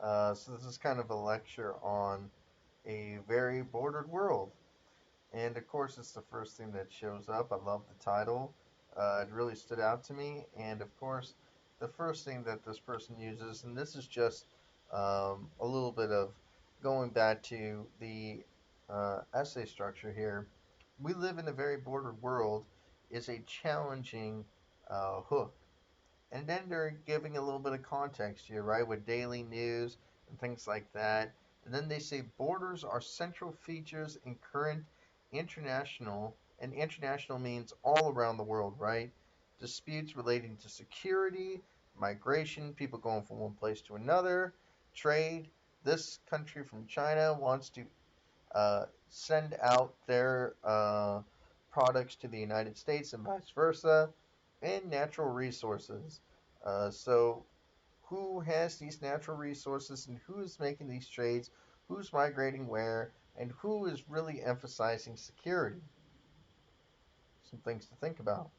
So this is kind of a lecture on a very bordered world. And of course, it's the first thing that shows up. I love the title. It really stood out to me. And of course, the first thing that this person uses, and this is just a little bit of going back to the essay structure here. We live in a very bordered world is a challenging hook. And then they're giving a little bit of context here, right, with daily news and things like that. And then they say borders are central features in current international, and international means all around the world, right? Disputes relating to security, migration, people going from one place to another, trade. This country from China wants to send out their products to the United States and vice versa, and natural resources. So, who has these natural resources and who is making these trades, who's migrating where, and who is really emphasizing security? Some things to think about.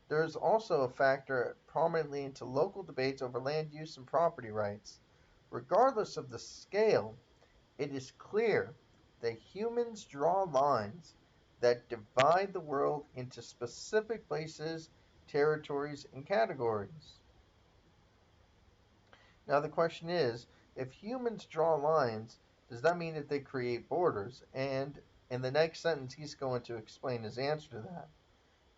There is also a factor prominently into local debates over land use and property rights. Regardless of the scale, it is clear that humans draw lines that divide the world into specific places, territories, and categories. Now, the question is, if humans draw lines, does that mean that they create borders? And in the next sentence, he's going to explain his answer to that.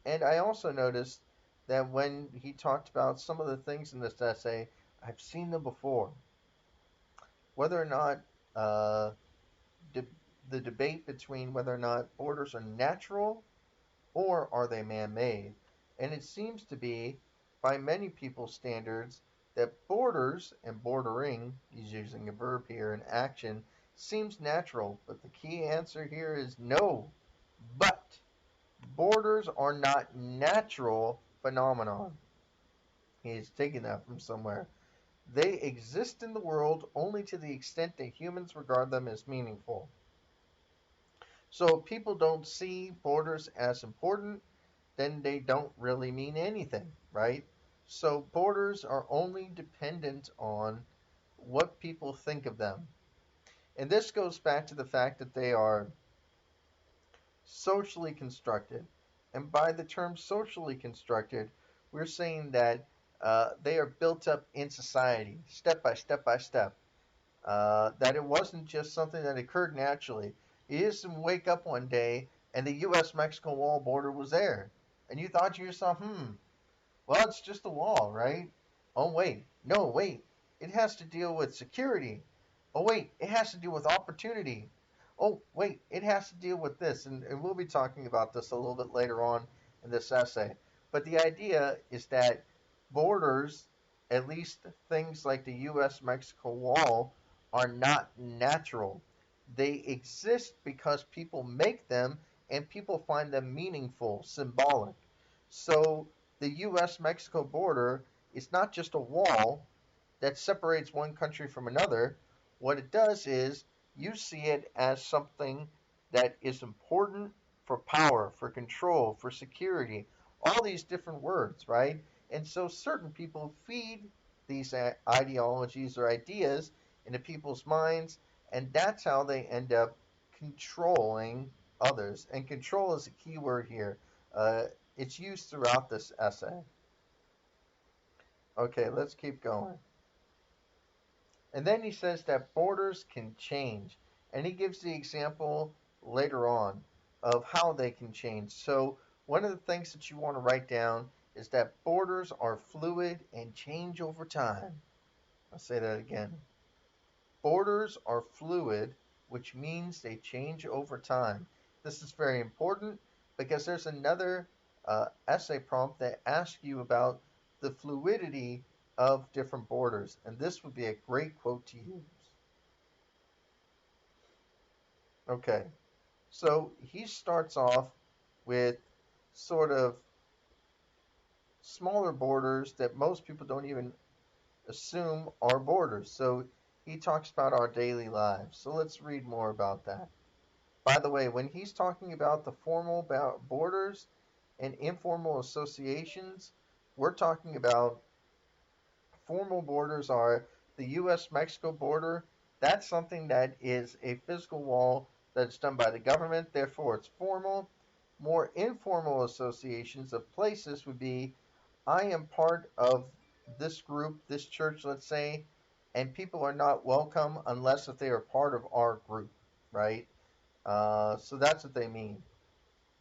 And I also noticed that when he talked about some of the things in this essay, I've seen them before. Whether or not uh, de- the debate between whether or not borders are natural or are they man-made. And it seems to be, by many people's standards, that borders and bordering, he's using a verb here, an action, seems natural. But the key answer here is no. But borders are not natural phenomenon. He's taking that from somewhere. They exist in the world only to the extent that humans regard them as meaningful. So if people don't see borders as important, then they don't really mean anything, right? So borders are only dependent on what people think of them. And this goes back to the fact that they are socially constructed. And by the term socially constructed, we're saying that they are built up in society, step by step by step. That it wasn't just something that occurred naturally. You just didn't wake up one day and the U.S. Mexico wall border was there. And you thought to yourself, well, it's just a wall, right? Oh, wait. No, wait. It has to deal with security. Oh, wait. It has to deal with opportunity. Oh, wait. It has to deal with this. And we'll be talking about this a little bit later on in this essay. But the idea is that borders, at least things like the U.S. Mexico wall, are not natural. They exist because people make them and people find them meaningful, symbolic. So the US Mexico border is not just a wall that separates one country from another. What it does is you see it as something that is important for power, for control, for security, all these different words, right? And so certain people feed these ideologies or ideas into people's minds, and that's how they end up controlling others. And control is a key word here. Uh, it's used throughout this essay. Okay, let's keep going. And then he says that borders can change. And he gives the example later on of how they can change. So, one of the things that you want to write down is that borders are fluid and change over time. I'll say that again. Borders are fluid, which means they change over time. This is very important because there's another essay prompt that asks you about the fluidity of different borders, and this would be a great quote to use. Okay, so he starts off with sort of smaller borders that most people don't even assume are borders. So he talks about our daily lives. So let's read more about that. By the way, when he's talking about the formal borders and informal associations, we're talking about formal borders are the U.S.-Mexico border, that's something that is a physical wall that's done by the government, therefore it's formal. More informal associations of places would be I am part of this group, this church, let's say, and people are not welcome unless if they are part of our group, right? So that's what they mean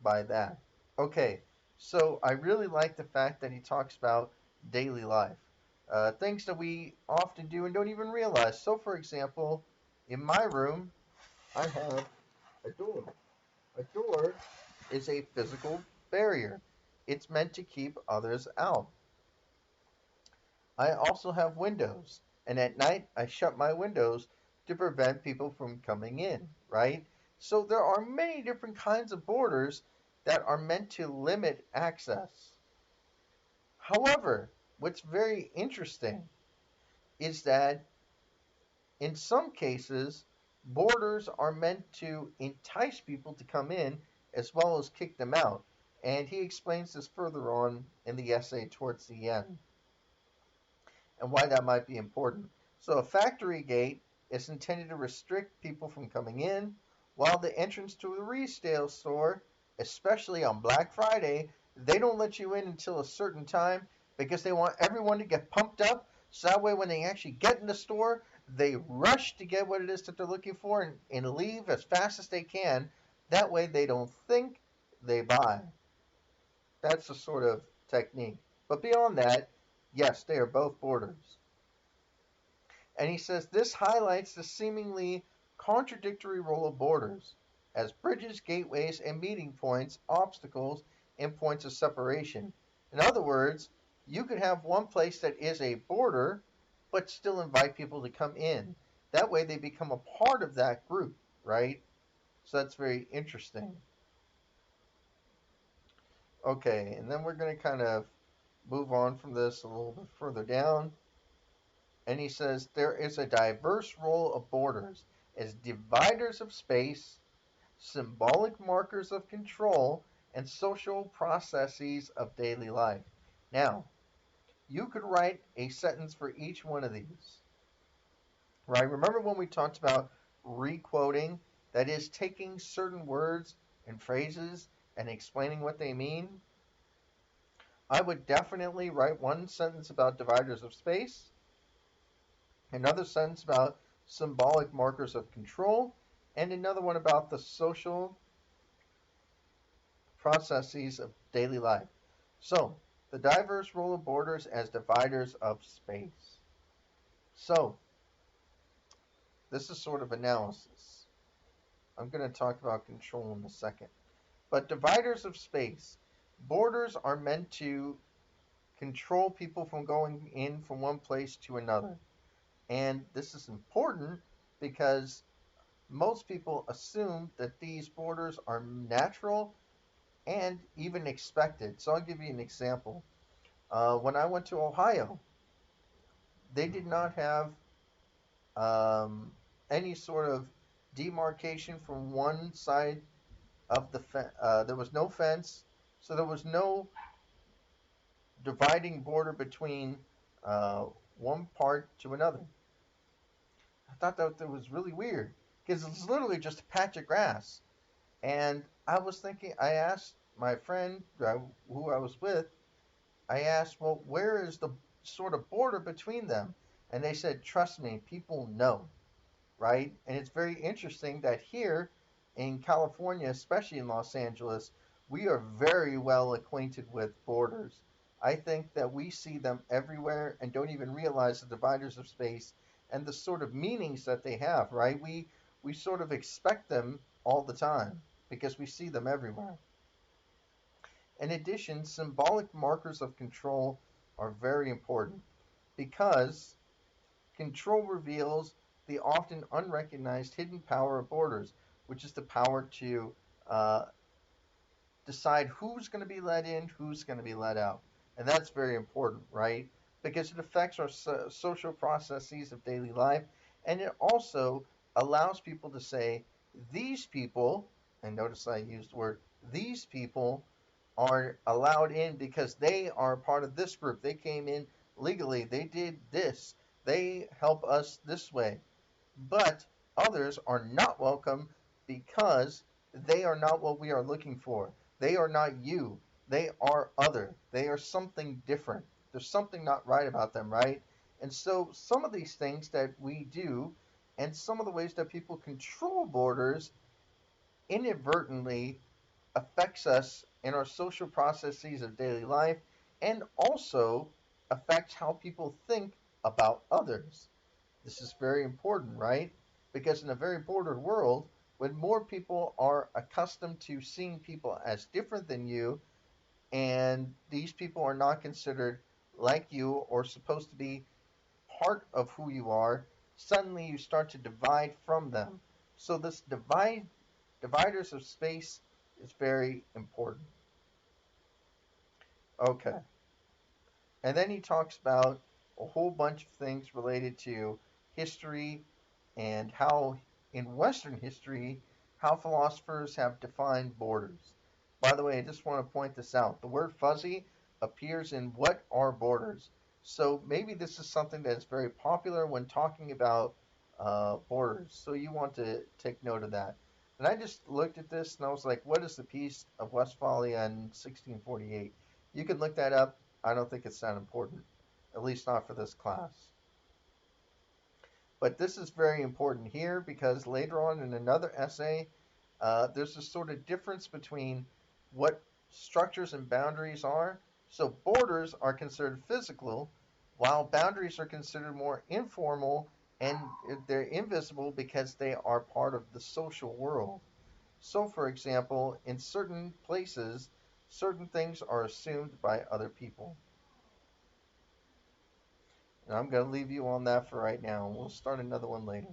by that. Okay, so I really like the fact that he talks about daily life, things that we often do and don't even realize. So, for example, in my room, I have a door. A door is a physical barrier, it's meant to keep others out. I also have windows, and at night I shut my windows to prevent people from coming in, right? So there are many different kinds of borders that are meant to limit access. However, what's very interesting is that in some cases, borders are meant to entice people to come in as well as kick them out. And he explains this further on in the essay towards the end and why that might be important. So, a factory gate is intended to restrict people from coming in, while the entrance to a retail store, especially on Black Friday, they don't let you in until a certain time because they want everyone to get pumped up. So that way, when they actually get in the store, they rush to get what it is that they're looking for and leave as fast as they can. That way, they don't think, they buy. That's the sort of technique. But beyond that, yes, they are both borders. And he says this highlights the seemingly contradictory role of borders as bridges, gateways, and meeting points, obstacles, and points of separation. In other words, you could have one place that is a border, but still invite people to come in. That way they become a part of that group, right? So that's very interesting. Okay, and then we're going to kind of move on from this a little bit further down. And he says there is a diverse role of borders as dividers of space, symbolic markers of control, and social processes of daily life. Now, you could write a sentence for each one of these, right? Remember when we talked about requoting? That is taking certain words and phrases and explaining what they mean. I would definitely write one sentence about dividers of space, another sentence about symbolic markers of control, and another one about the social processes of daily life. So, the diverse role of borders as dividers of space. So, this is sort of analysis. I'm going to talk about control in a second. But dividers of space. Borders are meant to control people from going in from one place to another. And this is important because most people assume that these borders are natural and even expected. So I'll give you an example. When I went to Ohio, they did not have um, any sort of demarcation from one side of the fence. There was no fence, so there was no dividing border between uh, one part to another. I thought that was really weird because it's literally just a patch of grass. And I was thinking, I asked my friend who I was with, I asked, well, where is the sort of border between them? And they said, trust me, people know, right? And it's very interesting that here in California, especially in Los Angeles, we are very well acquainted with borders. I think that we see them everywhere and don't even realize the dividers of space and the sort of meanings that they have, right? We sort of expect them all the time because we see them everywhere. In addition, symbolic markers of control are very important because control reveals the often unrecognized hidden power of borders, which is the power to uh, decide who's going to be let in, who's going to be let out. And that's very important, right? Because it affects our social processes of daily life. And it also allows people to say, these people, and notice I used the word, these people are allowed in because they are part of this group. They came in legally. They did this. They help us this way. But others are not welcome because they are not what we are looking for. They are not you. They are other. They are something different. There's something not right about them, right? And so some of these things that we do and some of the ways that people control borders inadvertently affects us in our social processes of daily life and also affects how people think about others. This is very important, right? Because in a very bordered world, when more people are accustomed to seeing people as different than you, and these people are not considered like you or supposed to be part of who you are, suddenly you start to divide from them. So this dividers of space is very important. Okay. And then he talks about a whole bunch of things related to history and how, in Western history, how philosophers have defined borders. By the way, I just want to point this out. The word fuzzy appears in What Are Borders? So maybe this is something that is very popular when talking about borders. So you want to take note of that. And I just looked at this and I was like, what is the Peace of Westphalia in 1648? You can look that up. I don't think it's that important, at least not for this class. But this is very important here because later on in another essay, there's a sort of difference between what structures and boundaries are. So borders are considered physical, while boundaries are considered more informal and they're invisible because they are part of the social world. So, for example, in certain places, certain things are assumed by other people. And I'm going to leave you on that for right now, and we'll start another one later.